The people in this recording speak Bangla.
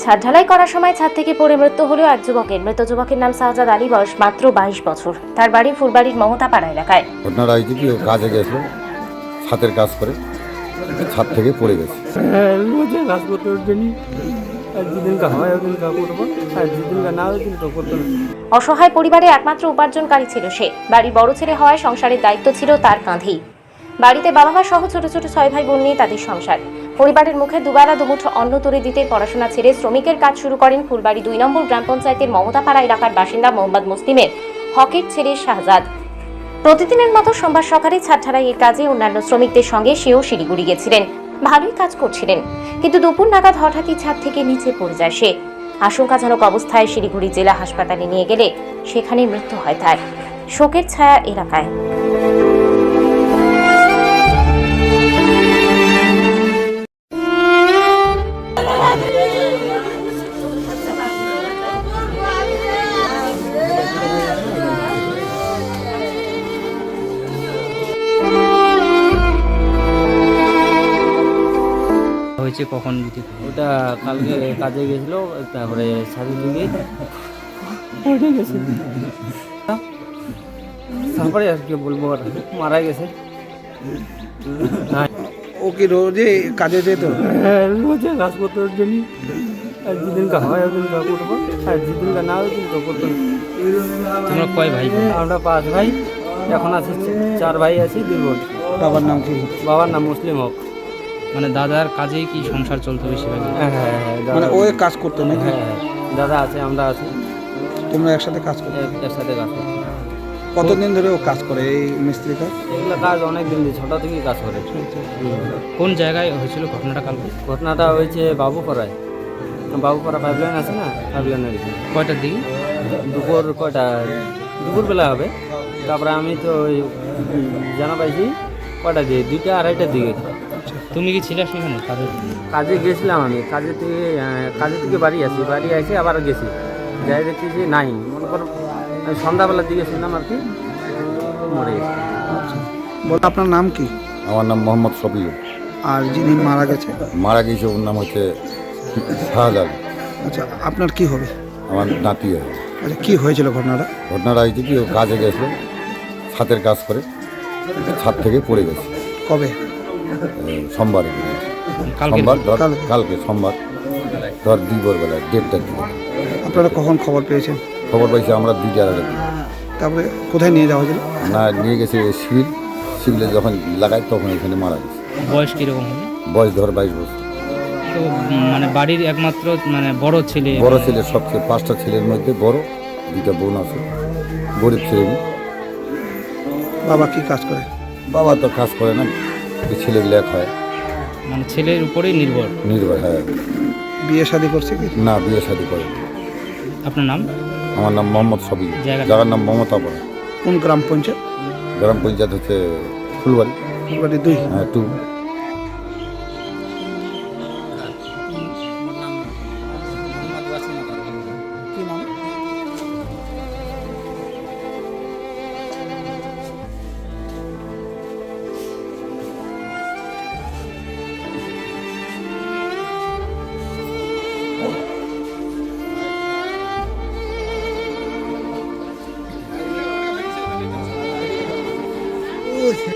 ছাদ ঢালাই করার সময় ছাদ থেকে পড়ে মৃত্যু হলো এক যুবকের। মৃত যুবকের নাম শাহজাদ আলী, বয়স মাত্র 22 বছর। তার বাড়ি ফুলবাড়ির মমতাপাড়া এলাকায়। ঘটনাটা হয়েছে কি, ও কাজে গেছিল, ছাদের কাজ করে ছাদ থেকে পড়ে গেছে। অসহায় পরিবারে একমাত্র উপার্জনকারী ছিল সে। বাড়ির বড় ছেলে হওয়ায় সংসারের দায়িত্ব ছিল তার কাঁধেই। বাড়িতে বাবা মা সহ ছোট ছোট 6 ভাই বোন নিয়ে তাদের সংসার। পরিবারের মুখে দুবেলা দুমুঠো অন্ন তুলে দিতে পড়াশোনা ছেড়ে শ্রমিকের কাজ শুরু করেন ফুলবাড়ি 2 নম্বর গ্রাম পঞ্চায়েতের মমতাপাড়া এলাকার বাসিন্দা মোহাম্মদ মুসলিমের হকের ছেলে শাহজাদ। প্রতিদিনের মতো সোমবার সকালে ছাদ ঢালাইয়ের কাজে অন্যান্য শ্রমিকদের সঙ্গে সেও শিলিগুড়ি গেছিলেন। ভালোই কাজ করছিলেন, কিন্তু দুপুর নাগাদ হঠাৎই ছাদ থেকে নিচে পড়ে যায় সে। আশঙ্কাজনক অবস্থায় শিলিগুড়ি জেলা হাসপাতালে নিয়ে গেলে সেখানে মৃত্যু হয় তার। শোকের ছায়া এলাকায়। হয়েছে কখন যদি ওটা কালকে কাজে গেছিল, তারপরে ছাদের দিকে পড়ে গেছে। তারপরে আর কি বলবো, আর মারা গেছে। ও কি রোজে কাজে যেত? হ্যাঁ, রোজে কাজ করতে জন্য যেদিন হয় ওদিন করবো, আর যেদিন না ওদিন করতো। তোমরা কয় ভাই বোন? আমরা 5 ভাই, এখন আছে 4 ভাই আছি, 2 বোন। বাবার নাম কি? বাবার নাম মুসলিম হক। মানে দাদার কাজেই কি সংসার চলতে বেশিরভাগ? হ্যাঁ হ্যাঁ হ্যাঁ, মানে ও কাজ করতো নাকি? হ্যাঁ হ্যাঁ, দাদা আছে, আমরা আছি, তোমরা একসাথে কাজ করতো? একসাথে কাজ করতো। কতদিন ধরে ও কাজ করে এই মিস্ত্রি কাজ? এগুলো কাজ অনেক দিন দিয়ে, ছোটো থেকেই কাজ করে। কোন জায়গায় হয়েছিল ঘটনাটা কালকে? ঘটনাটা হয়েছে বাবুপাড়ায়। বাবুপাড়া পাইপলাইন আছে না, পাইপলাইনের কয়টার দিকে? দুপুর কয়টা, দুপুরবেলা হবে। তারপরে আমি তো ওই জানা পাইছি কয়টা দিয়ে, 2টা 2:30টার দিকে। তুমি কি ছিলে সেখানে কাজে? কাজে গেছিলাম আমি, কাজে থেকে বাড়ি আসি, বাড়ি এসে আবার গেছি, যাই দেখছি যে নাই, মনে করো সন্ধ্যাবেলার দিকে শুনলাম আর কি মরে গেছে। বল, আপনার নাম কি? আমার নাম মোহাম্মদ শফিউল। আর যিনি মারা গেছে? মারা গেছে ওর নাম হচ্ছে শাহজাদ। আচ্ছা, আপনার কি হবে? আমার নাতি হয়। আচ্ছা, কি হয়েছিল ঘটনাটা? ঘটনাটা হয়েছে কি, ও কাজে গেছিল, ছাদের কাজ করে ছাদ থেকে পড়ে গেছে। কবে? সোমবারে। কালকে? সোমবার ধর, কালকে। কালকে সোমবার ধর দুপুরবেলা 1:30টার দিকে। আপনারা কখন খবর পেয়েছেন? খবর পাইছি আমরা 2টার আগে। তারপরে কোথায় নিয়ে যাওয়া হয়েছিল? না, নিয়ে গেছে সিভিলে যখন লাগায় তখন এখানে মারা গেছে। বয়স কিরকম হবে? বয়স ধর 22 বছর। তো মানে বাড়ির একমাত্র মানে বড় ছেলে? বড় ছেলে, সবচেয়ে 5টা ছেলের মধ্যে বড়, 2টা বোন আছে, গরিব ছেলে। বাবা কি কাজ করে? বাবা তো কাজ করে না, এই ছেলেগুলো এক হয়, মানে ছেলের উপরেই নির্ভর? হ্যাঁ। বিয়ে শাদী করছে কি? না, বিয়ে শাদী করে। আপনার নাম? আমার নাম মোহাম্মদ শফিউল। জায়গার নাম মমতাপাড়া। কোন গ্রাম পঞ্চায়েত? গ্রাম পঞ্চায়েত হচ্ছে ফুলবাড়ি। ফুলবাড়ি 2? হ্যাঁ, 2।